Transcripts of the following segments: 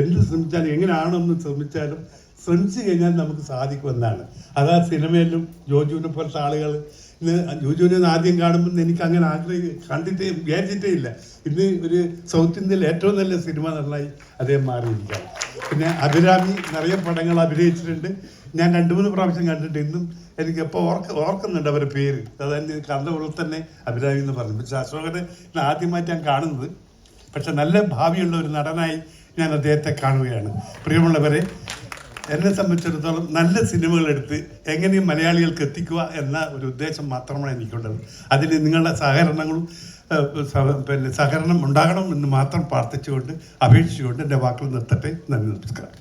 എന്ത് ശ്രമിച്ചാലും എങ്ങനെയാണെന്ന് ശ്രമിച്ചു കഴിഞ്ഞാൽ നമുക്ക് സാധിക്കുമെന്നാണ്. അതാ സിനിമയിലും ജോജുവിനെ പോലത്തെ ആളുകൾ ഇന്ന് ജോജുവിനെ ആദ്യം കാണുമ്പോൾ എനിക്ക് അങ്ങനെ വിചാരിച്ചിട്ടേ ഇല്ല. ഇന്ന് ഒരു സൗത്ത് ഇന്ത്യയിൽ ഏറ്റവും നല്ല സിനിമ നടനായി അദ്ദേഹം മാറിയിരിക്കുകയാണ്. പിന്നെ അഭിരാമി നിറയെ പടങ്ങൾ അഭിനയിച്ചിട്ടുണ്ട്. ഞാൻ 2-3 പ്രാവശ്യം കണ്ടിട്ട് ഇന്നും എനിക്ക് എപ്പോൾ ഓർക്കുന്നുണ്ട് അവരുടെ പേര്. അതായത് കണ്ട പോലെ തന്നെ അഭിരാമി എന്ന് പറഞ്ഞു. പക്ഷേ അശോകനെ ആദ്യമായിട്ട് ഞാൻ കാണുന്നത്. പക്ഷെ നല്ല ഭാവിയുള്ള ഒരു നടനായി ഞാൻ അദ്ദേഹത്തെ കാണുകയാണ്. പ്രിയമുള്ളവരെ, എന്നെ സംബന്ധിച്ചിടത്തോളം നല്ല സിനിമകളെടുത്ത് എങ്ങനെയും മലയാളികൾക്ക് എത്തിക്കുക എന്ന ഒരു ഉദ്ദേശം മാത്രമാണ് എനിക്കുള്ളത്. അതിൽ നിങ്ങളുടെ സഹകരണം ഉണ്ടാകണം എന്ന് മാത്രം പ്രാർത്ഥിച്ചുകൊണ്ട് അപേക്ഷിച്ചുകൊണ്ട് എൻ്റെ വാക്കുകൾ നിർത്തട്ടെ. നന്ദി, നമസ്കാരം.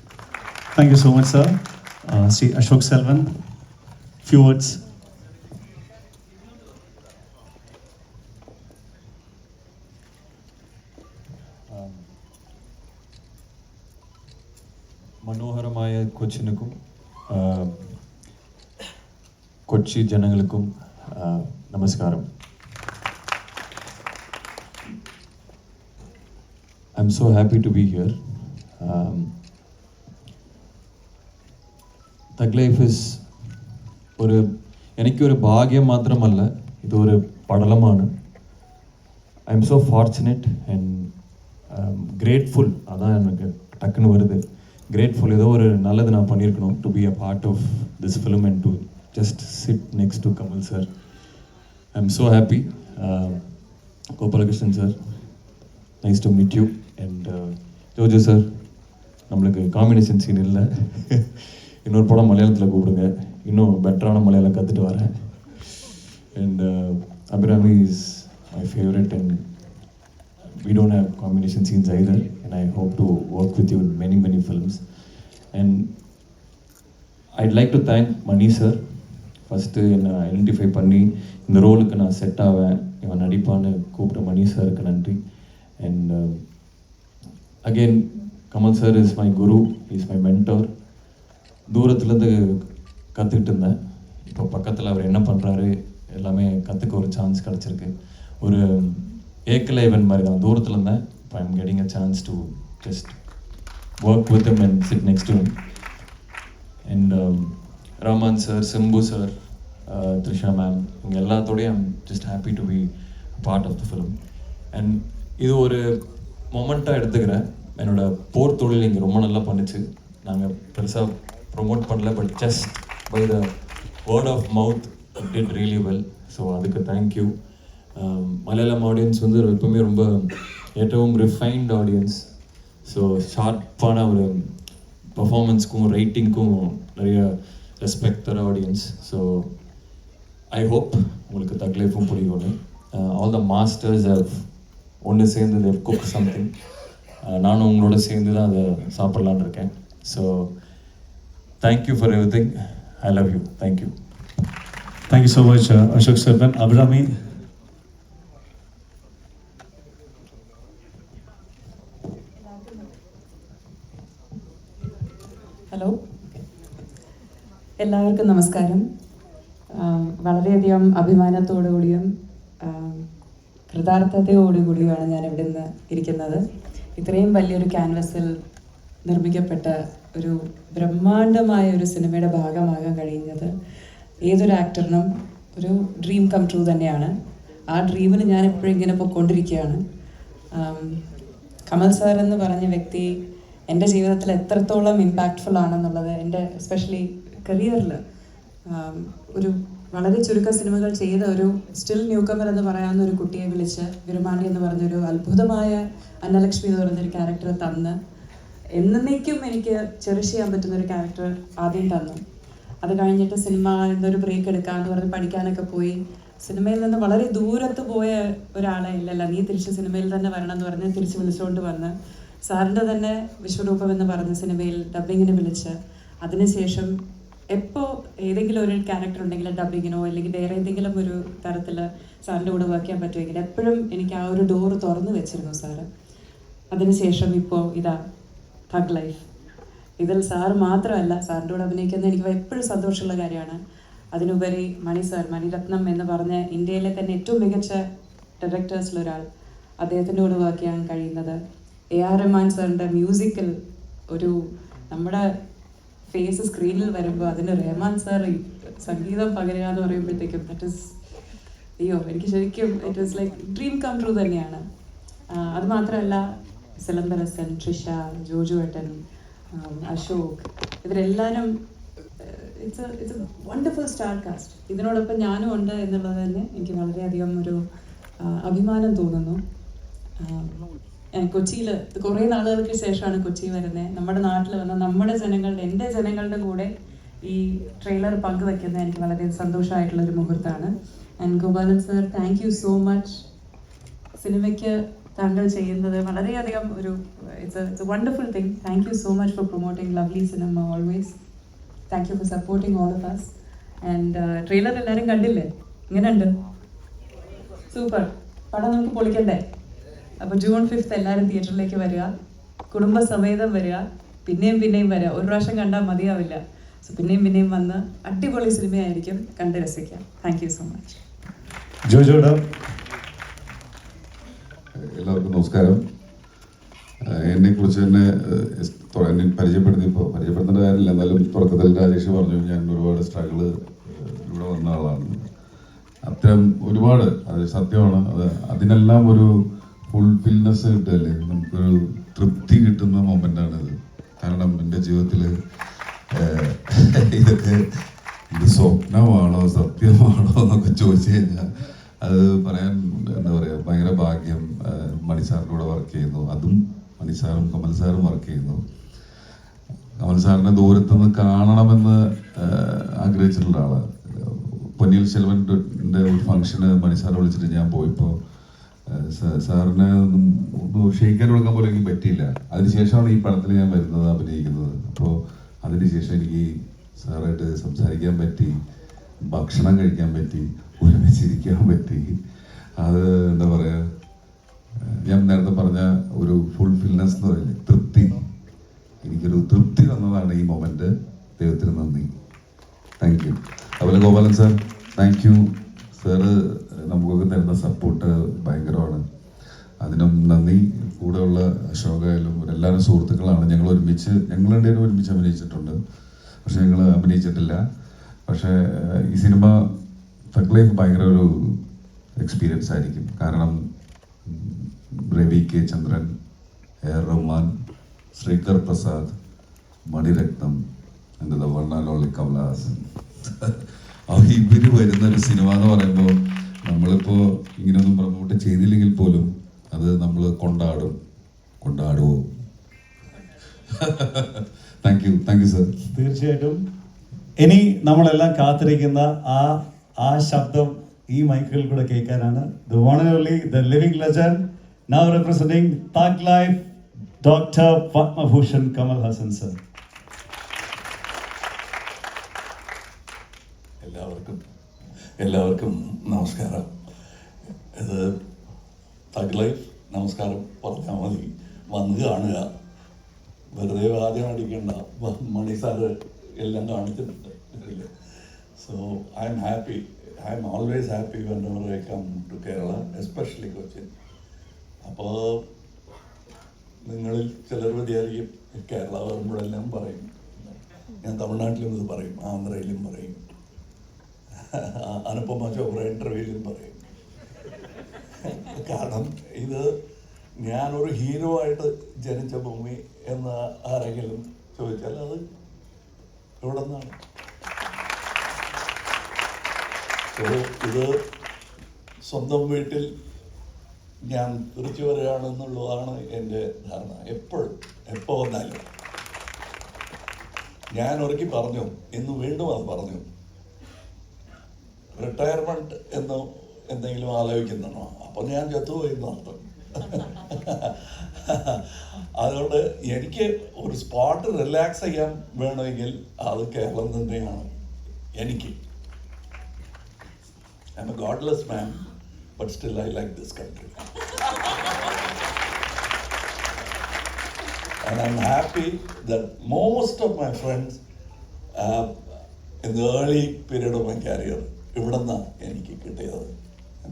Thank you so much sir. Shri Ashok Selvan, few words. മനോഹരമായ കൊച്ചിനുക്കും കൊച്ചി ജനങ്ങൾക്കും നമസ്കാരം. I'm so happy to be here. Thug Life is എനിക്കൊരു ഭാഗ്യം മാത്രമല്ല, ഇതൊരു പടലമാണ്. I'm so fortunate and grateful. അതാണ് എനിക്ക് ടക്കുന്ന് വരുത്. ഗ്രേറ്റ്ഫുൾ. ஏதோ ஒரு நல்லது நான் பண்ணியிருக்கணும் to be a part of this film and to just sit next to Kamal sir. I'm so happy. Gopalakrishnan sir, nice to meet you. And Jojo sir, நம்மளுக்கு combination scene இல்லை. இன்னொரு படம் மலையாளத்தில் கூப்பிடுங்க, இன்னும் பெட்டரான மலையாளம் கற்றுட்டு வரேன். And Abhirami is my favourite and we don't have combination scenes either, and I hope to work with you in many films. And I'd like to thank Mani sir. First enna identify panni indha role ku na set aven ivan nadipanu koopta Mani sir ku nandri. And again, Kamal sir is my guru, he is my mentor. தூரத்துல இருந்து கத்துக்கிட்டு இருந்தேன். இப்போ பக்கத்தில் அவர் என்ன பண்ணுறாரு எல்லாமே கற்றுக்க ஒரு சான்ஸ் கிடச்சிருக்கு. ஒரு ஏக்கலை இவன் மாதிரி தான் தூரத்தில் இருந்தேன். இப்போ I'm getting a chance to just work with him and sit next to him. And Rahman sir, Simbu sir, Trisha ma'am, இவங்க எல்லாத்தோடையும் I'm just happy to be part of the film. And இது ஒரு மொமெண்ட்டாக எடுத்துக்கிறேன். என்னோடய போர் தொழில் இங்கே ரொம்ப நல்லா பண்ணிச்சு. நாங்கள் பெருசாக ப்ரொமோட் பண்ணல, but just by the word of mouth it did really well. So அதுக்கு தேங்க்யூ. மலையாளம் ஆடியன்ஸ் வந்து எப்பவுமே ரொம்ப ஏற்றவும் ரிஃபைன்ட் ஆடியன்ஸ். ஸோ ஷார்ப்பான ஒரு பர்ஃபார்மன்ஸ்க்கும் ரைட்டிங்க்கும் நிறைய ரெஸ்பெக்ட் தர ஆடியன்ஸ். ஸோ ஐ ஹோப் உங்களுக்கு தக் லைஃபும் பிடிக்கும்னு. ஆல் த மாஸ்டர்ஸ் ஹவ் ஒன்று சேர்ந்து தேவ் குக் சம்திங். நானும் உங்களோட சேர்ந்து தான் அதை சாப்பிட்லான்னு இருக்கேன். So thank you for everything. I love you. Thank you. Thank you so much, Ashok Selvan. Abhrami. Hello, എല്ലാവർക്കും നമസ്കാരം. വളരെയധികം അഭിമാനത്തോടുകൂടിയും കൃതാർത്ഥതയോടുകൂടിയുമാണ് ഞാൻ ഇവിടെ നിന്ന് ഇരിക്കുന്നത്. ഇത്രയും വലിയൊരു ക്യാൻവസിൽ നിർമ്മിക്കപ്പെട്ട ഒരു ബ്രഹ്മാണ്ഡമായ ഒരു സിനിമയുടെ ഭാഗമാകാൻ കഴിയുന്നത് ഏതൊരു ആക്ടറിനും ഒരു ഡ്രീം കം ട്രൂ തന്നെയാണ്. ആ ഡ്രീമിന് ഞാൻ എപ്പോഴും ഇങ്ങനെ പോയിക്കൊണ്ടിരിക്കുകയാണ്. കമൽ സാർ എന്ന് പറഞ്ഞ വ്യക്തി എൻ്റെ ജീവിതത്തിൽ എത്രത്തോളം ഇമ്പാക്റ്റ്ഫുൾ ആണെന്നുള്ളത്, എൻ്റെ എസ്പെഷ്യലി കരിയറിൽ ഒരു വളരെ ചുരുക്കം സിനിമകൾ ചെയ്ത ഒരു സ്റ്റിൽ ന്യൂ കമർ എന്ന് പറയാവുന്ന ഒരു കുട്ടിയെ വിളിച്ച് വിരുമാണ്ടി എന്ന് പറഞ്ഞൊരു അത്ഭുതമായ അന്നലക്ഷ്മി എന്ന് പറഞ്ഞൊരു ക്യാരക്ടർ തന്ന് എന്നേക്കും എനിക്ക് ചെറിഷ് ചെയ്യാൻ പറ്റുന്നൊരു ക്യാരക്ടർ ആദ്യം തന്നു. അത് കഴിഞ്ഞിട്ട് സിനിമ എന്നൊരു ബ്രേക്ക് എടുക്കാമെന്ന് പറഞ്ഞ് പഠിക്കാനൊക്കെ പോയി. സിനിമയിൽ നിന്ന് വളരെ ദൂരത്ത് പോയ ഒരാളെ ഇല്ലല്ല, നീ തിരിച്ച് സിനിമയിൽ തന്നെ വരണം എന്ന് പറഞ്ഞ് തിരിച്ച് വിളിച്ചുകൊണ്ട് വന്ന് സാറിൻ്റെ തന്നെ വിശ്വരൂപം എന്ന് പറഞ്ഞ സിനിമയിൽ ഡബ്ബിങ്ങിന് വിളിച്ച് അതിനുശേഷം എപ്പോൾ ഏതെങ്കിലും ഒരു ക്യാരക്ടർ ഉണ്ടെങ്കിൽ ഡബ്ബിങ്ങിനോ അല്ലെങ്കിൽ വേറെ ഏതെങ്കിലും ഒരു തരത്തിൽ സാറിൻ്റെ കൂടെ വർക്ക് ചെയ്യാൻ പറ്റുമെങ്കിൽ എപ്പോഴും എനിക്ക് ആ ഒരു ഡോറ് തുറന്നു വെച്ചിരുന്നു സാറ്. അതിനുശേഷം ഇപ്പോൾ ഇതാ തഗ് ലൈഫ്. ഇതിൽ സാർ മാത്രമല്ല, സാറിൻ്റെ കൂടെ അഭിനയിക്കുന്നത് എനിക്ക് എപ്പോഴും സന്തോഷമുള്ള കാര്യമാണ്. അതിനുപരി മണി സാർ, മണിരത്നം എന്ന് പറഞ്ഞ ഇന്ത്യയിലെ തന്നെ ഏറ്റവും മികച്ച ഡയറക്ടേഴ്സിലൊരാൾ, അദ്ദേഹത്തിൻ്റെ കൂടെ വർക്ക് ചെയ്യാൻ കഴിയുന്നത്, AR റഹ്മാൻ സാറിൻ്റെ മ്യൂസിക്കൽ ഒരു നമ്മുടെ ഫേസ് സ്ക്രീനിൽ വരുമ്പോൾ അതിന് റഹ്മാൻ സാർ സംഗീതം പകരുക എന്ന് പറയുമ്പോഴത്തേക്കും ദാറ്റ് ഇസ് അയ്യോ എനിക്ക് ശരിക്കും it is like dream come true തന്നെയാണ്. അത് മാത്രമല്ല സിലംബരസൻ, ട്രിഷ, ജോജു ഏട്ടൻ, അശോക്, ഇവരെല്ലാവരും it's a wonderful star cast. ഇതിനോടൊപ്പം ഞാനും ഉണ്ട് എന്നുള്ളത് തന്നെ എനിക്ക് വളരെയധികം ഒരു അഭിമാനം തോന്നുന്നു. ഞാൻ കൊച്ചിയിൽ കുറേ നാളുകൾക്ക് ശേഷമാണ് കൊച്ചി വരുന്നത്. നമ്മുടെ നാട്ടിൽ വന്ന നമ്മുടെ ജനങ്ങളുടെ, എൻ്റെ ജനങ്ങളുടെ കൂടെ ഈ ട്രെയിലർ പങ്കുവെക്കുന്നത് എനിക്ക് വളരെ സന്തോഷമായിട്ടുള്ളൊരു മുഹൂർത്തമാണ്. And Gopalan sir, thank you so much. സിനിമയ്ക്ക് താങ്കൾ ചെയ്യുന്നത് വളരെയധികം ഒരു it's a wonderful thing. Thank you so much for promoting lovely cinema always. Thank you for supporting all of us. And trailer എല്ലാവരും കണ്ടില്ലേ? എങ്ങനെയുണ്ട്? സൂപ്പർ. പടം നമുക്ക് പൊളിക്കണ്ടേ? അപ്പോൾ June 5th എല്ലാവരും തിയേറ്ററിലേക്ക് വരിക, കുടുംബസമേതം വരിക, പിന്നെയും പിന്നെയും വരിക. ഒരു പ്രാവശ്യം കണ്ടാൽ മതിയാവില്ല. സോ പിന്നെയും പിന്നെയും വന്ന് അടിപൊളി സിനിമയായിരിക്കും, കണ്ട് രസിക്കാം. Thank you so much. ജോജോടാ. എല്ലാവർക്കും നമസ്കാരം. എന്നെക്കുറിച്ച് തന്നെ എന്നെ പരിചയപ്പെടുത്തേണ്ട കാര്യമില്ല. എന്നാലും തുടക്കത്തിൽ രാജേഷ് പറഞ്ഞു ഞാൻ ഒരുപാട് സ്ട്രഗിള് ഇവിടെ വന്ന ആളാണ്. അത്തരം ഒരുപാട്, അത് സത്യമാണ്. അതിനെല്ലാം ഒരു ഫുൾഫിൽനെസ് കിട്ടുകയല്ലേ, നമുക്കൊരു തൃപ്തി കിട്ടുന്ന മൊമെൻ്റാണിത്. കാരണം എൻ്റെ ജീവിതത്തിൽ ഇതൊക്കെ ഇത് സ്വപ്നമാണോ സത്യമാണോ എന്നൊക്കെ ചോദിച്ചു കഴിഞ്ഞാൽ അത് പറയാൻ എന്താ പറയുക, ഭയങ്കര ഭാഗ്യം. മണിസാറിൻ്റെ കൂടെ വർക്ക് ചെയ്യുന്നു, അതും മണിസാറും കമൽ സാറും വർക്ക് ചെയ്യുന്നു. കമൽ സാറിനെ ദൂരത്തുനിന്ന് കാണണമെന്ന് ആഗ്രഹിച്ചിട്ടുള്ള ആളാണ്. പൊന്നിയിൽ സെൽവൻ്റെ ഒരു ഫംഗ്ഷന് മണിസാർ വിളിച്ചിട്ട് ഞാൻ പോയപ്പോൾ സാറിനെ ഒന്ന് ക്ഷയിക്കാൻ കൊടുക്കാൻ പോലും എനിക്ക് പറ്റിയില്ല. അതിനുശേഷമാണ് ഈ പടത്തിൽ ഞാൻ വരുന്നത്, അഭിനയിക്കുന്നത്. അപ്പോൾ അതിനുശേഷം എനിക്ക് സാറായിട്ട് സംസാരിക്കാൻ പറ്റി, ഭക്ഷണം കഴിക്കാൻ പറ്റി, ഒരുമിച്ചിരിക്കാൻ പറ്റി. അത് എന്താ പറയുക, ഞാൻ നേരത്തെ പറഞ്ഞ ഒരു ഫുൾഫിൽനെസ് എന്ന് പറയുന്നത് തൃപ്തി. എനിക്കൊരു തൃപ്തി തന്നതാണ് ഈ മൊമെന്റ്. ദൈവത്തിന് നന്ദി. Thank you. അതുപോലെ Gopalan sir, thank you sir. നമുക്കൊക്കെ തരുന്ന സപ്പോർട്ട് ഭയങ്കരമാണ്, അതിനും നന്ദി. കൂടെയുള്ള അശോകായാലും എല്ലാവരും സുഹൃത്തുക്കളാണ്. ഞങ്ങൾ രണ്ടുപേരും ഒരുമിച്ച് അഭിനയിച്ചിട്ടുണ്ട്, പക്ഷെ ഞങ്ങൾ അഭിനയിച്ചിട്ടില്ല. പക്ഷേ ഈ സിനിമ തഗ് ലൈഫ് ഭയങ്കര ഒരു എക്സ്പീരിയൻസ് ആയിരിക്കും. കാരണം രവി കെ ചന്ദ്രൻ, എ.ആർ. റഹ്മാൻ, ശ്രീകർ പ്രസാദ്, മണിരത്നം, എൻ്റെ the one and only Kamal Haasan, ഇവർ വരുന്നൊരു സിനിമ എന്ന് പറയുമ്പോൾ നമ്മളിപ്പോൾ ഇങ്ങനെയൊന്നും പ്രൊമോട്ട് ചെയ്തില്ലെങ്കിൽ പോലും അത് നമ്മൾ കൊണ്ടാടുമോ? Thank you sir. തീർച്ചയായിട്ടും ഇനി നമ്മളെല്ലാം കാത്തിരിക്കുന്ന ആ ശബ്ദം ഈ മൈക്കുകളിൽ കൂടെ കേൾക്കാനാണ്. The one and only, the living legend, now representing Thug Life, doctor Padma Bhushan Kamal Haasan sir. എല്ലാവർക്കും നമസ്കാരം. ഇത് തഗ് ലൈഫ് നമസ്കാരം പറഞ്ഞാൽ മതി, വന്ന് കാണുക, വെറുതെ വാദ്യം അടിക്കേണ്ട. മണി സാറ് എല്ലാം കാണിച്ചിട്ടുണ്ട്. So I am happy. I M always happy whenever I come to Kerala, especially Cochin. അപ്പോൾ നിങ്ങളിൽ ചിലർ വിചാരിക്കും കേരള വരുമ്പോഴെല്ലാം പറയും, ഞാൻ തമിഴ്നാട്ടിലും ഇത് പറയും, ആന്ധ്രയിലും പറയും, അനുപമ ചോപ്ര ഇൻ്റർവ്യൂവിലും പറയും. കാരണം ഇത് ഞാനൊരു ഹീറോ ആയിട്ട് ജനിച്ച ഭൂമി എന്ന് ആരെങ്കിലും ചോദിച്ചാൽ അത് ഇവിടെ നിന്നാണ്. സോ ഇത് സ്വന്തം വീട്ടിൽ ഞാൻ തിരിച്ചു വരികയാണെന്നുള്ളതാണ് എൻ്റെ ധാരണ. എപ്പോൾ വന്നാലും ഞാൻ ഒരിക്കൽ പറഞ്ഞു, ഇന്ന് വീണ്ടും അത് പറഞ്ഞു, റിട്ടയർമെൻറ്റ് എന്ന് എന്തെങ്കിലും ആലോചിക്കുന്നതാണോ? അപ്പം ഞാൻ ചത്തുപോയി എന്നർത്ഥം. അതുകൊണ്ട് എനിക്ക് ഒരു സ്പോട്ട് റിലാക്സ് ചെയ്യാൻ വേണമെങ്കിൽ അത് കേരളം തന്നെയാണ്. എനിക്ക് I M A godless man, but still I like this country. And I'm happy that most of my friends in the early period of my career ഇവിടെ നിന്നാണ് എനിക്ക് കിട്ടിയത്.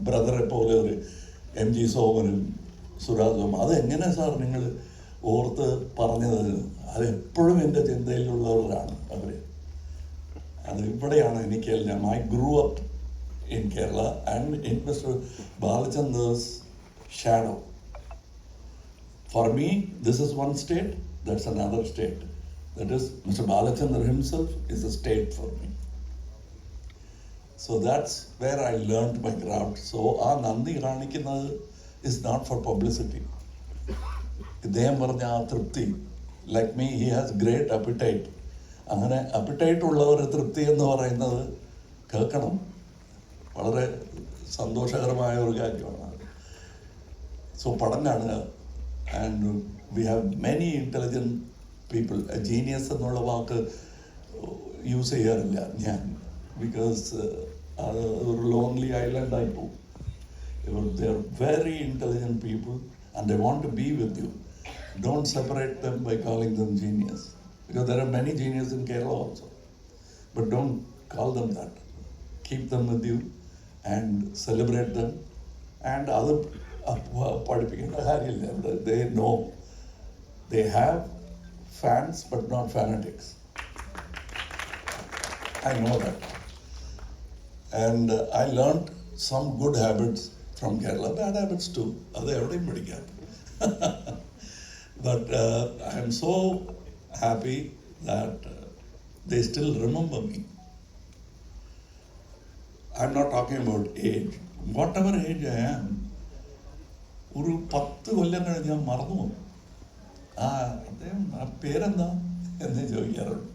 ബ്രദറെ പോലെ ഒരു MG സോമനും സുരാജും. അതെങ്ങനെ സാർ നിങ്ങൾ ഓർത്ത് പറഞ്ഞത് അതെപ്പോഴും എൻ്റെ ചിന്തയിലുള്ളവരാണ് അവർ. അത് ഇവിടെയാണ് എനിക്കെല്ലാം. I grew up in Kerala and in Mr. Balachandra's shadow. For me, this is one state, that's another state. That is, Mr. Balachandra himself is a state for me. So that's where I learned my craft. So, aa Nandi Ranikkinathu is not for publicity. Ideyam parnja aa tripti, like me, he has great appetite. അങ്ങനെ appetite ഉള്ളവർ തൃപ്തി എന്ന് പറയുന്നത് കേൾക്കണം. വളരെ സന്തോഷകരമായ ഒരു കാര്യമാണ്. സോ പടം കാണുക. And we have many intelligent people. Genius എന്നുള്ള വാക്ക് യൂസ് ചെയ്യാറില്ല ഞാൻ, ബിക്കോസ് അത് ഒരു ലോൺലി ഐലൻഡ് ആയി പോകും. They are very intelligent people and they want to be with you. Don't separate them by calling them genius, because there are many geniuses in Kerala also, but don't call them that. Keep them with you and celebrate them. And other പഠിപ്പിക്കേണ്ട കാര്യമില്ല. They know they have fans but not fanatics. I know that, and I learned some good habits from Kerala, bad habits too. അത് എവിടെയും പഠിക്കാം. But I am so happy that they still remember me. I'm not talking about age. Whatever age I am, ഒരു 10 കൊല്ലം കഴിഞ്ഞ് ഞാൻ മറന്നു പോകും. അദ്ദേഹം ആ പേരെന്താ എന്ന് ചോദിക്കാറുണ്ട്.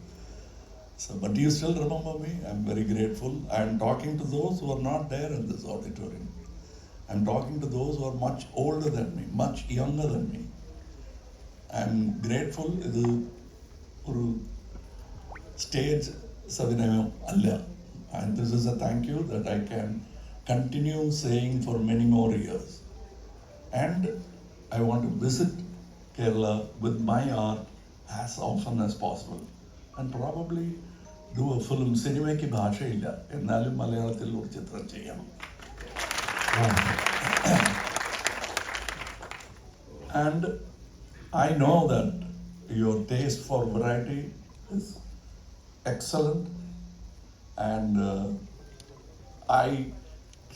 So, but you still remember me. I'm very grateful. I'm talking to those who are not there in this auditorium. I'm talking to those who are much older than me, much younger than me. I'm grateful. ഇത് ഒരു stage അഭിനയം അല്ല. And this is a thank you that I can continue saying for many more years. And I want to visit Kerala with my art as often as possible. And probably do a film. സിനിമയ്ക്ക് ഭാഷയില്ല, എന്നാലും മലയാളത്തിൽ ഒരു ചിത്രം ചെയ്യണം. And I know that your taste for variety is excellent, and I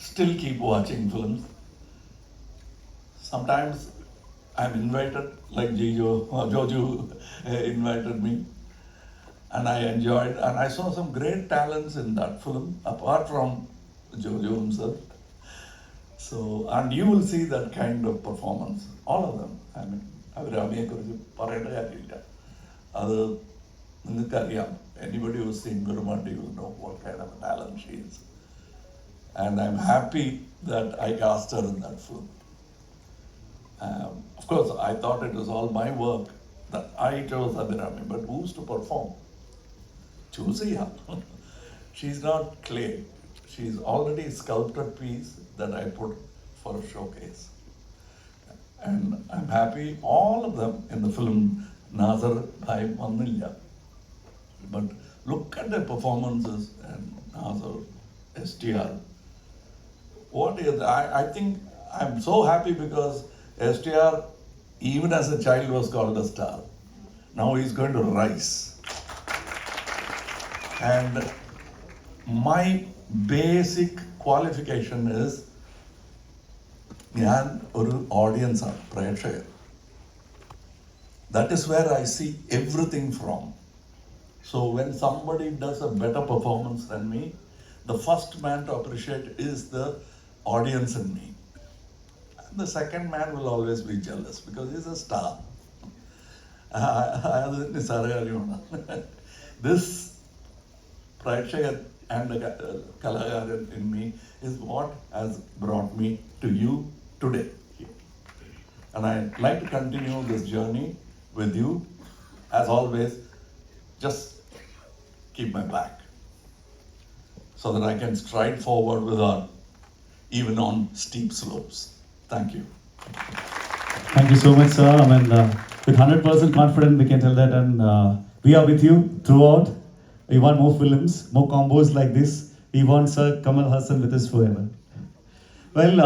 still keep watching films. Sometimes I'm invited, like Joju invited me, and I enjoyed, and I saw some great talents in that film, apart from Joju himself. So, and you will see that kind of performance, all of them. I mean, അവരവനെക്കുറിച്ച് പറയേണ്ട കാര്യമില്ല, അത് നിങ്ങൾക്കറിയാം. Anybody who's seen Gurumandi will know what kind of a talent she is. And I'm happy that I cast her in that film. Of course, I thought it was all my work, that I chose Abhirami, but who's to perform? Choose her. She's not clay. She's already a sculpted piece that I put for a showcase. And I'm happy all of them in the film. Nazar bhai vannilla, but look at their performances, and Nazar, STR. What is I think I'm so happy because STR, even as a child, was called a star. Now he's going to rise. And my basic qualification is ഞാൻ ഒരു ഓഡിയൻസാണ്, പ്രേക്ഷകർ. That is where I see everything from. So when somebody does a better performance than me, the first man to appreciate is the audience in me. And the second man will always be jealous because he's a star. This Prakshakan and the Kalagaran in me is what has brought me to you today. And I'd like to continue this journey with you. As always, just keep my back so that I can stride forward without even on steep slopes. Thank you. Thank you so much, sir. I mean, with 100% confidence, we can tell that, and we are with you throughout. We want more films, more combos like this. We want Sir Kamal Haasan with us forever. Well,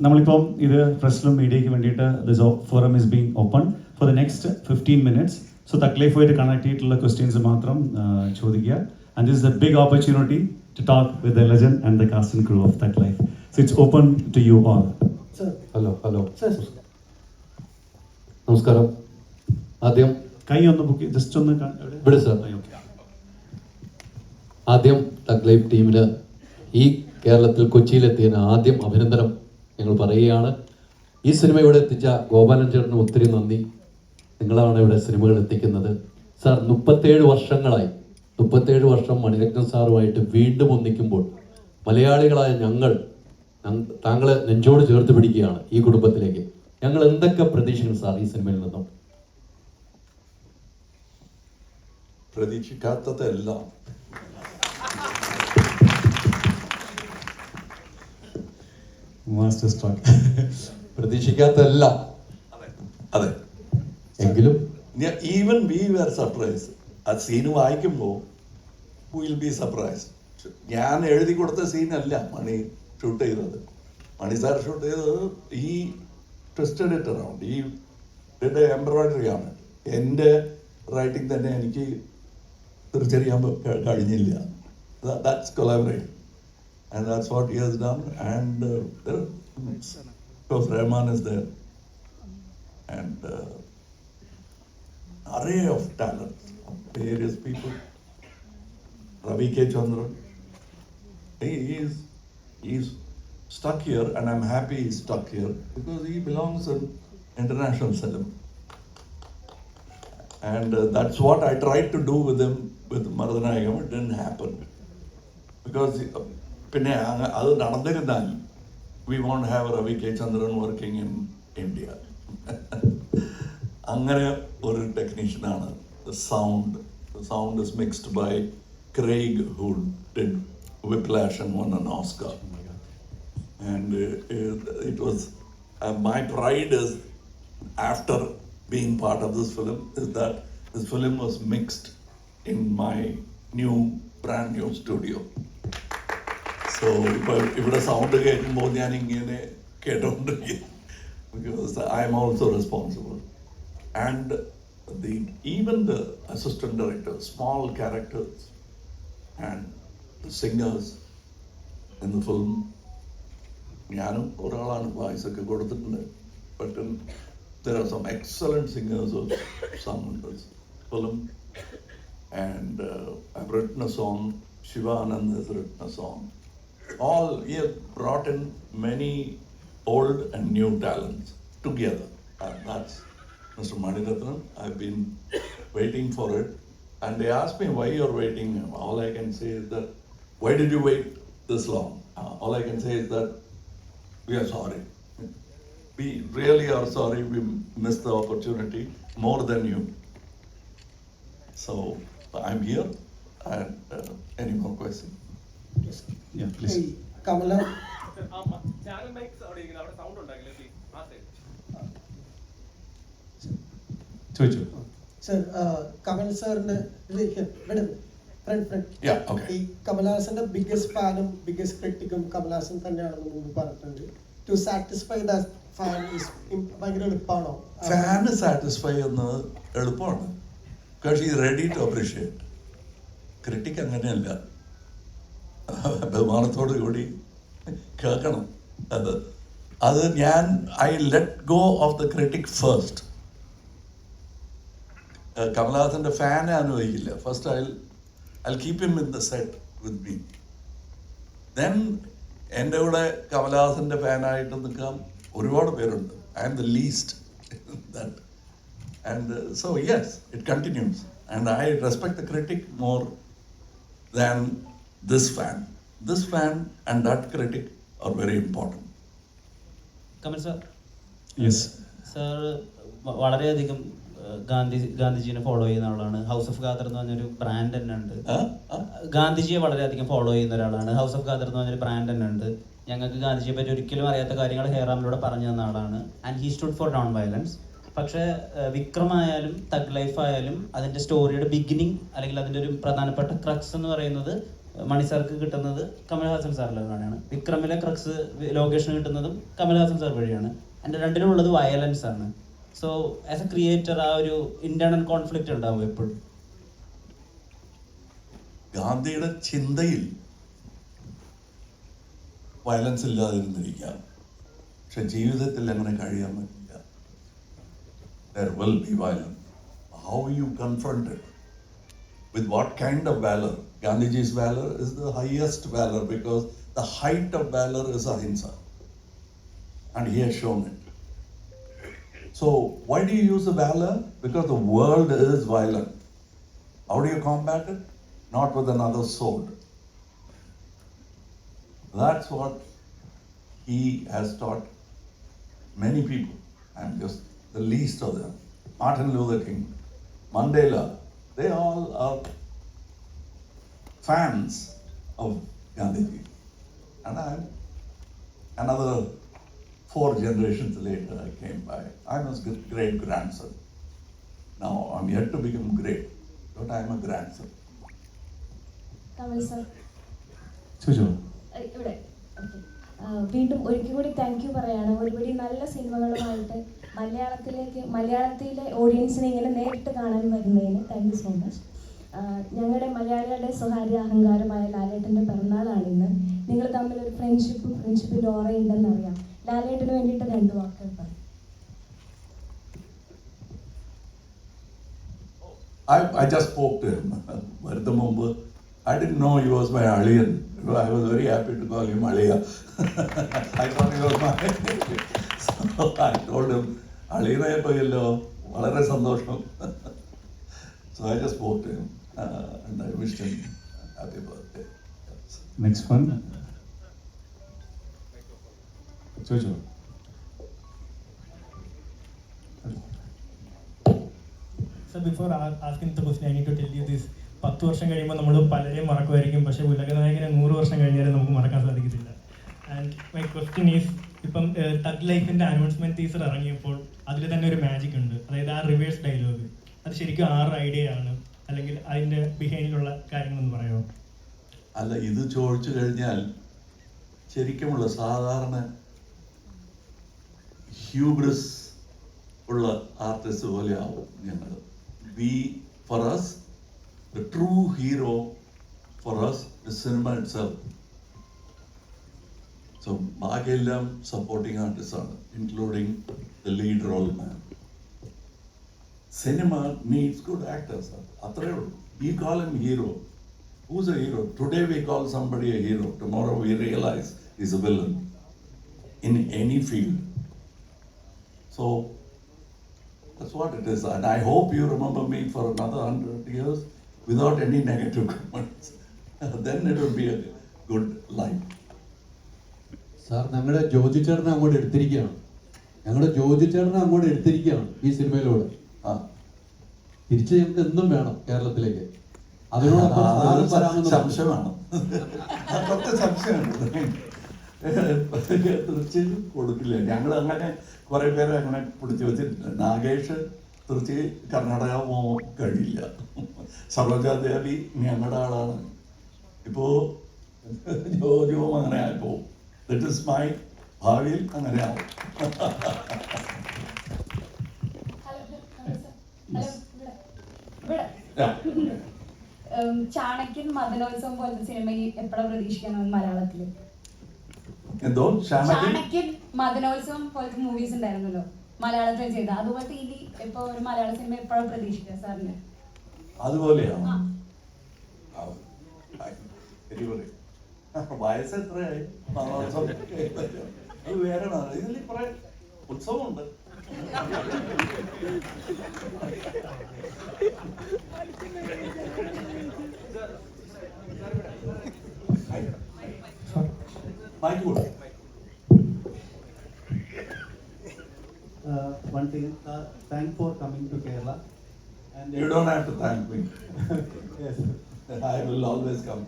നമ്മളിപ്പം ഇത് പ്രസിലും മീഡിയയ്ക്ക് വേണ്ടിയിട്ട് this forum is being open for the next 15 minutes. So Thug Life ആയിട്ട് connect ചെയ്തിട്ടുള്ള questions മാത്രം ചോദിക്കുക. And this is a big opportunity to talk with the legend and the cast and crew of Thug Life. So it's open to you all. Hello നമസ്കാരം. ആദ്യം കൈ ഒന്ന് book just ഒന്ന് ഇവിടെ സർ. ആദ്യം തഗ് ലൈഫ് ടീമിന് ഈ കേരളത്തിൽ കൊച്ചിയിലെത്തിയതിന് ആദ്യം അഭിനന്ദനം ഞങ്ങൾ പറയുകയാണ്. ഈ സിനിമ ഇവിടെ എത്തിച്ച ഗോപാലൻ ചേട്ടന് ഒത്തിരി നന്ദി. നിങ്ങളാണ് ഇവിടെ സിനിമകൾ എത്തിക്കുന്നത്. സാർ 37 വർഷങ്ങളായി, 37 വർഷം മണിരത്നം സാറുമായിട്ട് വീണ്ടും ഒന്നിക്കുമ്പോൾ മലയാളികളായ ഞങ്ങൾ താങ്കളെ നെഞ്ചോട് ചേർത്ത് പിടിക്കുകയാണ് ഈ കുടുംബത്തിലേക്ക്. ഞങ്ങൾ എന്തൊക്കെ പ്രതീക്ഷിക്കുന്നു സാർ ഈ സിനിമയിൽ നിന്നും? പ്രതീക്ഷിക്കാത്തതെല്ലാം. Master stroke. പ്രതീക്ഷിക്കാത്തതെല്ലാം. അതെ, എങ്കിലും ഈവൻ വി വെർ സർപ്രൈസ്. ആ സീന് വായിക്കുമ്പോൾ വിൽ ബി സർപ്രൈസ്. ഞാൻ എഴുതി കൊടുത്ത സീനല്ല മണി ഷൂട്ട് ചെയ്തത്. മണി സാർ ഷൂട്ട് ചെയ്തത് ഈ ട്വിസ്റ്റഡ് ഇറ്റ് അറൗണ്ട്, ഈ എംബ്രോയിഡറി ആണ്. എൻ്റെ റൈറ്റിംഗ് തന്നെ എനിക്ക് തിരിച്ചറിയാൻ കഴിഞ്ഞില്ല. That's collaboration and that's what he has done. And of course Rahman is there and array of talent of various people. Ravi K. Chandran, he's stuck here, and I'm happy he's stuck here because he belongs in international cinema. And that's what I tried to do with him with Maradhanayagam. It didn't happen because പിന്നെ അത് നടന്നിരുന്നാൽ we won't have Ravi K. Chandran working in India. അങ്ങനെ ഒരു ടെക്നീഷ്യനാണ്. The sound is mixed by Craig, who did Whiplash and won an Oscar. And it was my pride is, after being part of this film, is that this film was mixed in my brand new studio. So ഇവിടെ sound കേൾക്കുമ്പോൾ ഞാൻ ഇങ്ങനെ കേട്ടോണ്ടിരിക്കും because I am also responsible. And even the assistant director, small characters and the singers in the film, ഞാനും ഒരാളാണ് voice ഒക്കെ കൊടുത്തിട്ടുണ്ട്. But there are some excellent singers of sung in this film. And I've written a song, Shiva Anand has written a song. He have brought in many old and new talents together. That's Mr. Maniratnam. I've been waiting for it. And they asked me why you're waiting. All I can say is that, why did you wait this long? All I can say is that we are sorry. We really are sorry. We missed the opportunity more than you. So I'm here. And any more questions? Yeah, please. Kamala ചോദിച്ചു. Sir, Kamal സാറിന്റെ Yeah, okay. ഈ കമൽഹാസന്റെ biggest ഫാനും biggest ക്രിട്ടിക്കും Kamal Haasan തന്നെയാണെന്ന് മുമ്പ് പറഞ്ഞിട്ടുണ്ട്. To satisfy the fan ഭയങ്കര എളുപ്പമാണോ? Fan satisfy ചെയ്യുന്നത് എളുപ്പമാണ്. ബിക്കോസ് ഈ റെഡി ടു അപ്രീഷിയേറ്റ്. ക്രിട്ടിക് അങ്ങനെയല്ല, ബഹുമാനത്തോടു കൂടി കേൾക്കണം. അത് ഞാൻ I let go of the critic first. കമൽഹാസന്റെ ഫാനെ അനുഭവിക്കില്ല. First I keep him in the set with me. Then എൻ്റെ കൂടെ കമൽഹാസന്റെ ഫാനായിട്ട് നിൽക്കാൻ ഒരുപാട് പേരുണ്ട്. I am the least that. And so yes, it continues. And I respect the critic more than this fan and that critic are very important. Kamal sir, yes sir വളരെയധികം ഗാന്ധിജിനെ follow ചെയ്യുന്ന ആളാണ്. ഹൗസ് ഓഫ് ഖാദർ എന്ന് പറഞ്ഞൊരു brand തന്നെ ഉണ്ട്. ഗാന്ധിജിയെ വളരെയധികം ഫോളോ ചെയ്യുന്ന ഒരാളാണ്. ഹൗസ് ഓഫ് ഖാദർ എന്ന് പറഞ്ഞൊരു ബ്രാൻഡ് തന്നെ ഉണ്ട്. ഞങ്ങൾക്ക് ഗാന്ധിജിയെ പറ്റി ഒരിക്കലും അറിയാത്ത കാര്യങ്ങൾ ഹേറാമിലൂടെ പറഞ്ഞു തന്ന ആളാണ്. And he stood four non violence. പക്ഷേ വിക്രമായാലും തഗ് ലൈഫ് ആയാലും അതിൻ്റെ സ്റ്റോറിയുടെ ബിഗിനിങ് അല്ലെങ്കിൽ അതിൻ്റെ ഒരു പ്രധാനപ്പെട്ട ക്രക്സ് എന്ന് പറയുന്നത് മണി സാർക്ക് കിട്ടുന്നത് കമൽഹാസൻ സാറിലാണ്. വിക്രമിലെ ക്രക്സ് ലൊക്കേഷൻ കിട്ടുന്നതും കമൽഹാസൻ സാർ വഴിയാണ്. എൻ്റെ രണ്ടിലുള്ളത് വയലൻസ് ആണ്. സോ ആസ് എ ക്രിയേറ്റർ ആ ഒരു ഇന്റേണൽ കോൺഫ്ലിക്റ്റ് ഉണ്ടാവും എപ്പോഴും. ഗാന്ധിയുടെ ചിന്തയിൽ വയലൻസ് ഇല്ലാതിരുന്നിരിക്കാം, പക്ഷെ ജീവിതത്തിൽ അങ്ങനെ കഴിയാൻ പറ്റില്ല. There will be violence. How you confront it? With what kind of valor? Gandhiji's valor is the highest valor because the height of valor is ahimsa. And he has shown it. So, why do you use the valor? Because the world is violent. How do you combat it? Not with another sword. That's what he has taught many people. I'm just the least of them. Martin Luther King, Mandela, they all are fans of Gandhiji. And I'm another 4 generations later I came by. I'm his great grandson. Now I'm yet to become great, but I'm a grandson. Kamal sir ചോദിച്ചോ. ഇവിടെ വീണ്ടും ഒരിക്കൽ കൂടി thank you പറയാണ്. ഒരുപടി നല്ല സിനിമകളുമായിട്ട് മലയാളത്തിലെ ഓഡിയൻസിനെ ഇങ്ങനെ നേരിട്ട് കാണാൻ വരുന്നതിന് താങ്ക് യു സോ മച്ച്. ഞങ്ങളുടെ മലയാളികളുടെ സ്വകാര്യ അഹങ്കാരമായ ലാലേട്ടൻ്റെ പിറന്നാളാണ് ഇന്ന്. നിങ്ങൾ തമ്മിലൊരു ഫ്രണ്ട്ഷിപ്പിൻ്റെ ഓറയുണ്ടെന്ന് അറിയാം. ലാലേട്ടന് വേണ്ടിയിട്ട് 2 വാക്കുകൾ പറയും. I just spoke to him. Varudha Mumbu. I didn't know he was my Aliyan. I was very happy to call him Aliya. I thought he was my. So I told him, Aliyanaye payallo, valare sandosham. So I just spoke to him and I wished him happy birthday. Next one ചോദിച്ചോ. So before asking the question, I need to tell you this. 10 വർഷം കഴിയുമ്പോൾ നമ്മൾ പലരെയും മറക്കുമായിരിക്കും, പക്ഷേ ഉലകനായകനെ 100 വർഷം കഴിഞ്ഞാലും നമുക്ക് മറക്കാൻ സാധിക്കത്തില്ല. ആൻഡ് മൈ ക്വസ്റ്റ്യൻ ഈസ്, ഇപ്പം തഗ് ലൈഫിൻ്റെ അനൗൺസ്മെൻറ്റ് ടീസർ ഇറങ്ങിയപ്പോൾ അതിൽ തന്നെ ഒരു മാജിക് ഉണ്ട്. അതായത് ആ റിവേഴ്സ് ഡയലോഗ്, അത് ശരിക്കും ആരുടെ ഐഡിയ ആണ്, അല്ലെങ്കിൽ അതിൻ്റെ ബിഹൈൻഡിലുള്ള കാര്യങ്ങളൊന്ന് പറയാമോ? അല്ല, ഇത് ചോദിച്ചു കഴിഞ്ഞാൽ ശരിക്കുമുള്ള സാധാരണ ഹ്യൂബ്രിസ് ഉള്ള ആർട്ടിസ്റ്റ് പോലെ ആവും ഞങ്ങൾ. For us, the true hero for us is cinema itself. So, ബാക്കിയെല്ലാം supporting artists ആണ്, including the lead role man. Cinema needs good actors. അത്രേ ഉള്ളൂ. We call him hero. Who's a hero? Today we call somebody a hero. Tomorrow we realize he's a villain in any field. So, that's what it is. And I hope you remember me for another 100 years without any negative comments. Then it will be a good life. Sir, ഞങ്ങളുടെ ജോജി ചേട്ടനെ അങ്ങോട്ട് എടുത്തിരിക്കുകയാണ്. ഈ സിനിമയിലൂടെ തിരിച്ച് ഞങ്ങൾക്ക് എന്തും വേണം കേരളത്തിലേക്ക്. അതിനോടൊപ്പം സംശയമാണ്, കുറച്ച് സംശയമുണ്ട്. തീർച്ചയായും കൊടുക്കില്ല. ഞങ്ങൾ അങ്ങനെ കുറെ പേരെ അങ്ങനെ പിടിച്ചു വെച്ചിട്ടുണ്ട്. നാഗേഷ് തീർച്ച കർണാടക പോകാൻ കഴിയില്ല. സരോജാദേവി ഞങ്ങളുടെ ആളാണ്. ഇപ്പോ ജോജുവും അങ്ങനെ ആയിപ്പോ. ദറ്റ് ഇസ് മൈ ഭാവിയിൽ അങ്ങനെ ആവും. ചാണക്യൻ, മദനോത്സവം പോലത്തെ സിനിമ എപ്പോഴാണ് പ്രതീക്ഷിക്കണം മലയാളത്തില്? എന്തോ ചാണക്യൻ, മദനോത്സവം പോലത്തെ മൂവീസ് ഉണ്ടായിരുന്നല്ലോ മലയാളത്തിൽ ചെയ്ത, അതുപോലത്തെ ഇനി ഇപ്പൊ ഒരു മലയാള സിനിമ എപ്പോഴാണ് പ്രതീക്ഷിക്കുക സാറിന്? അതുപോലെയാണ്. വയസ്സ് എത്രയായി? അത് വേറെ ഇതിൽ കുറെ ഉത്സവമുണ്ട്. One thing, thank for coming to Kerala. And you don't have to thank me. Yes. I will always come.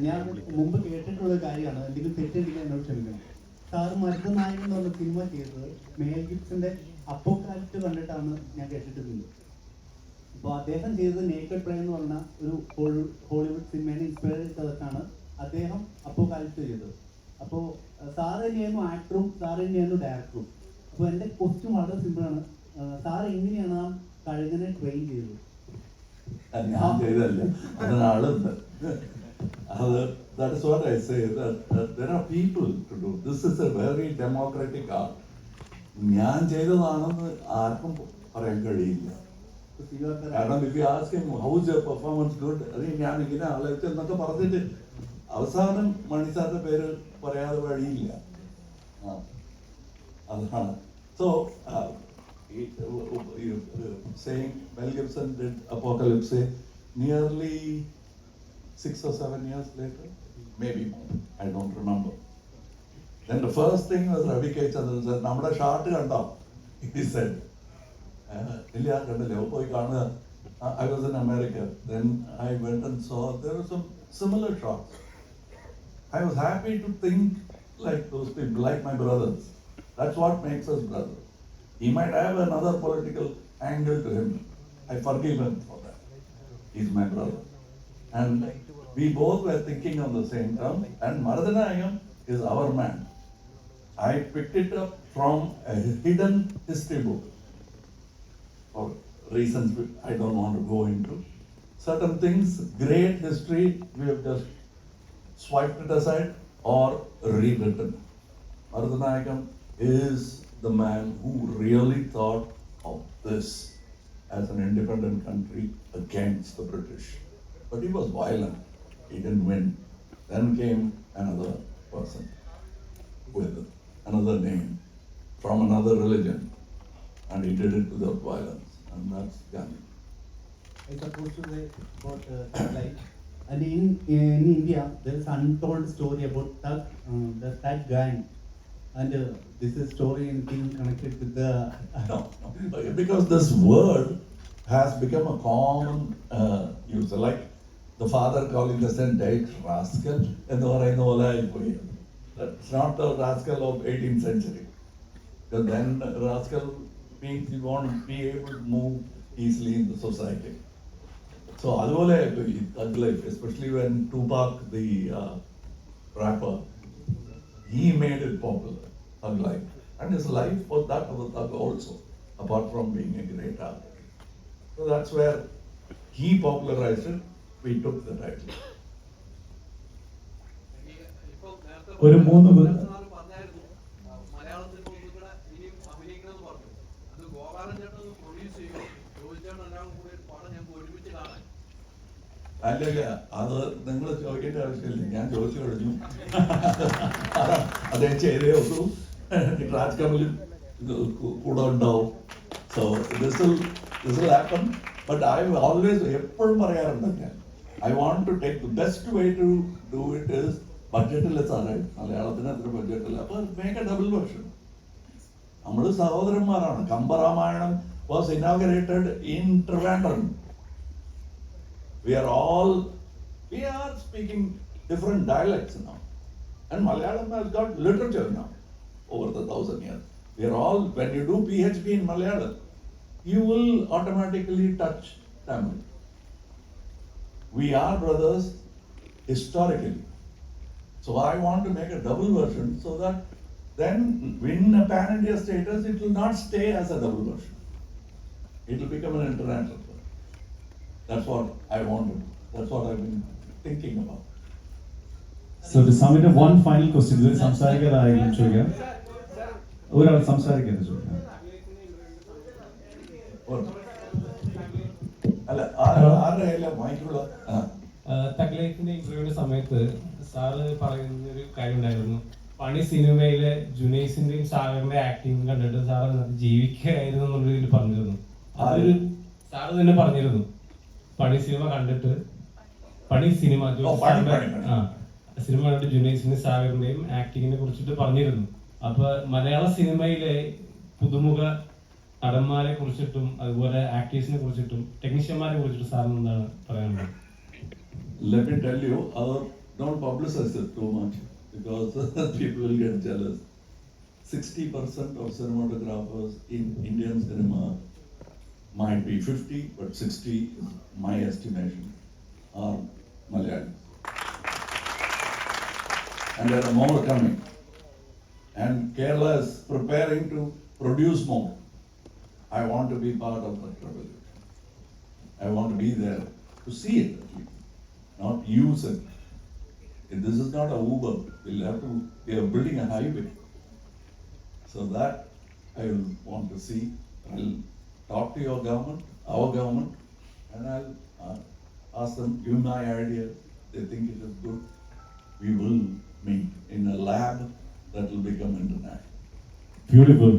ഞാൻ മുമ്പ് കേട്ടിട്ടുള്ള കാര്യമാണ്, എന്തെങ്കിലും തെറ്റുണ്ടെങ്കിൽ എന്നോട് ക്ഷമിക്കണം. സാറ് മരുന്നായകൻ എന്ന് പറഞ്ഞ സിനിമ ചെയ്തത് മേൽ ഗിബ്സന്റെ അപ്പോക്കാലിപ്റ്റ് കണ്ടിട്ടാണ് ഞാൻ കേട്ടിട്ടുണ്ട്. അപ്പോൾ അദ്ദേഹം ചെയ്തത് നേക്കഡ് പ്രേ എന്ന് പറഞ്ഞ ഒരു ഹോളിവുഡ് സിനിമേനെ ഇൻസ്പയർ ചെയ്തിട്ടാണ് അദ്ദേഹം അപ്പോക്കാലിപ്റ്റ് ചെയ്തത്. അപ്പോൾ സാറ് തന്നെയായിരുന്നു ആക്ടറും സാറ് തന്നെയായിരുന്നു ഡയറക്ടറും. അപ്പോൾ എൻ്റെ ക്വസ്റ്റ്യൻ വളരെ സിമ്പിളാണ്. സാർ എങ്ങനെയാണ് ആ കഴുകനെ ട്രെയിൻ ചെയ്തത്? അത് ഞാൻ ചെയ്തല്ല, അതിനാളുണ്ട്. അത് that is what I say, that there are people to do. This is a very democratic art. ഞാൻ ചെയ്തതാണെന്ന് ആർക്കും പറയാൻ കഴിയില്ല. കാരണം if you ask him how is your performance good, അത് ഞാൻ ഇങ്ങനെ ആലോചിച്ച് എന്നൊക്കെ പറഞ്ഞിട്ട് അവസാനം മണിസാറിന്റെ പേര് പറയാതെ വഴിയില്ല. അതാണ്. So saying Mel Gibson did Apocalypse nearly 6 or 7 years later, maybe more, I don't remember. Then the first thing was Ravi K. Chandran said, "Namada shot kanda," he said. Illa kandale, poi kaana. I was in America. Then I went and saw there were some similar shots. I was happy to think like those people, like my brothers. That's what makes us brothers. He might have another political angle to him. I forgive him for that. He's my brother. And we both were thinking on the same term, and Maradanayagam is our man. I picked it up from a hidden history book for reasons I don't want to go into. Certain things, great history, we have just swiped it aside or rewritten. Maradanayagam is the man who really thought of this as an independent country against the British. But he was violent. He didn't win. Then came another person with another name from another religion, and he did it without violence, and that's Gandhi. I supposed to say about like, and in India there is untold story about the Thug gang, and this is story and thing connected with the No, because this word has become a common use, like the father calling the son dead rascal, and that's not the rascal of 18th century. Because then rascal means you won't be able to move easily in the society. So aduvole Thug Life, especially when Tupac, the rapper, he made it popular, Thug Life. And his life was that of a thug also, apart from being a great artist. So that's where he popularized it. We took the title. ഒരു 3 അല്ലല്ല, അത് നിങ്ങൾ ചോദിക്കേണ്ട ആവശ്യമില്ല, ഞാൻ ചോദിച്ചു കഴിഞ്ഞു. അദ്ദേഹം ചെയ്തേ ഉള്ളൂ. രാജ് കമലും കൂടെ ഉണ്ടാവും. So this will happen. But I always എപ്പോഴും പറയാറുണ്ട് ഞാൻ, I want to take the best way to do it is ബഡ്ജറ്റില്ല സാറേ, മലയാളത്തിന് അത്ര ബഡ്ജറ്റില്ല, അപ്പൊ മേക്ക് എ ഡബിൾ വെർഷൻ. നമ്മൾ സഹോദരന്മാരാണ്. Kambaramayanam was inaugurated in Trivandrum. We are speaking different dialects now, and Malayalam has got literature now over the 1,000 years. We are all, when you do PhD in Malayalam, you will automatically touch Tamil. We are brothers historically. So I want to make a double version so that then win a pan-India status, it will not stay as a double version. It will become an international version. That's what I wanted. That's what I've been thinking about. So to sum it up, one final question. ഇതിൽ സംസാരിക്കാതായെങ്കിലും ചോദിക്കാം. ഒരാൾ സംസാരിക്കുന്നത് ചോദിക്കാം. അല്ല, ആരുടെ കയ്യിലാ മൈക്കുള്ള? Thug ലൈഫിന്റെ ഇന്റർവ്യൂവിന്റെ സമയത്ത് sir പറയുന്ന ഒരു കാര്യം ഉണ്ടായിരുന്നു. പണി സിനിമയിലെ ജുനൈസിന്റെയും സാഗറിന്റെ ആക്ടിങ് കണ്ടിട്ട് സാർ ജീവിക്കുകയായിരുന്നു എന്നുള്ള രീതിയിൽ പറഞ്ഞിരുന്നു. അതൊരു സാറ് തന്നെ പറഞ്ഞിരുന്നു, പണി സിനിമ കണ്ടിട്ട് സിനിമ കണ്ടിട്ട് ജുനൈസിന്റെ സാഗറിന്റെയും ആക്ടിങ്ങിനെ കുറിച്ചിട്ട് പറഞ്ഞിരുന്നു. അപ്പൊ മലയാള സിനിമയിലെ പുതുമുഖ നടന്മാരെ കുറിച്ചിട്ടും അതുപോലെ ആക്ടേഴ്സിനെ കുറിച്ചിട്ടും ടെക്നീഷ്യന്മാരെ കുറിച്ചിട്ടും സാറിന് എന്താണ് പറയാനുള്ളത്? Let me tell you, don't publicize it too much because people will get jealous. 60% of cinematographers in Indian cinema might be 50, but 60 is my estimation, are Malayalam. And there are more coming. And Kerala is preparing to produce more. I want to be part of that revolution. I want to be there to see it at least, not use it. This is not a Uber. We are building a highway. So that I will want to see. I'll talk to your government, our government, and I'll ask them, give my idea. They think it is good. We will meet in a lab that will become international. Beautiful.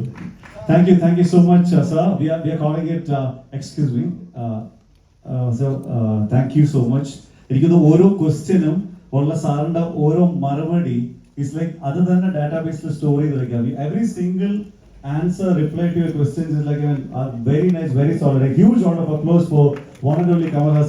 Thank you so much, sir. We are calling it, excuse me. So, thank you so much. എനിക്കത് ഓരോ ക്വസ്റ്റ്യനും ഉള്ള സാറിന്റെ ഓരോ മറുപടി is like അത് തന്നെ ഡാറ്റാബേസിൽ സ്റ്റോർ ചെയ്ത് വെക്കാം. Every single answer, reply to your questions is like very nice, very solid. A huge round of applause for one and only Kamal Haasan.